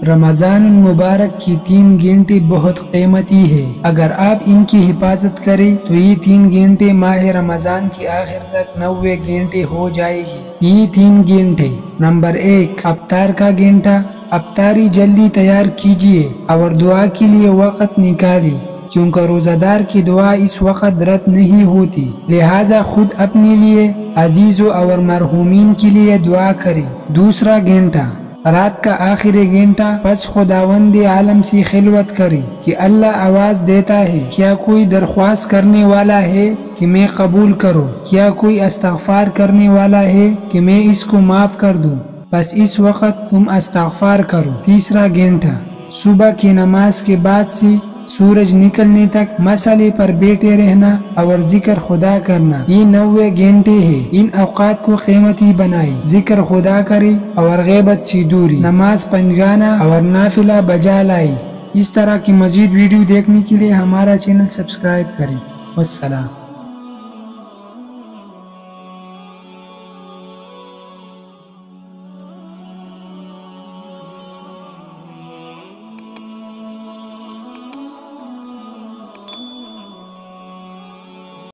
رمضان المبارک کی 3 گھنٹے بہت قیمتی ہے۔ اگر آپ ان کی حفاظت کریں تو یہ 3 گھنٹے ماہ رمضان کی آخر تک 90 گھنٹے ہو جائے گی۔ یہ 3 گھنٹے: نمبر 1، افطار کا گھنٹہ۔ افطاری جلدی تیار کیجئے اور دعا کے لیے وقت نکالی، کیونکہ روزہ دار کی دعا اس وقت رد نہیں ہوتی، لہذا خود اپنے لیے، عزیزوں اور مرحومین کے لیے دعا کریں۔ دوسرا گھنٹہ، رات کا آخری گھنٹہ، پس خداوند عالم سے خلوت کریں کہ اللہ آواز دیتا ہے، کیا کوئی درخواست کرنے والا ہے کہ میں قبول کروں؟ کیا کوئی استغفار کرنے والا ہے کہ میں اس کو معاف کر دوں؟ بس اس وقت تم استغفار کرو۔ تیسرا گھنٹہ، صبح کی نماز کے بعد سے سورج نکلنے تک مسئلے پر بیٹھے رہنا اور ذکر خدا کرنا۔ یہ 90 گھنٹے ہیں، ان اوقات کو قیمتی بنائیں، ذکر خدا کریں اور غیبت سے دوری، نماز پنجگانا اور نافلہ بجا لائیں۔ اس طرح کی مزید ویڈیو دیکھنے کے لیے ہمارا چینل سبسکرائب کریں۔ والسلام۔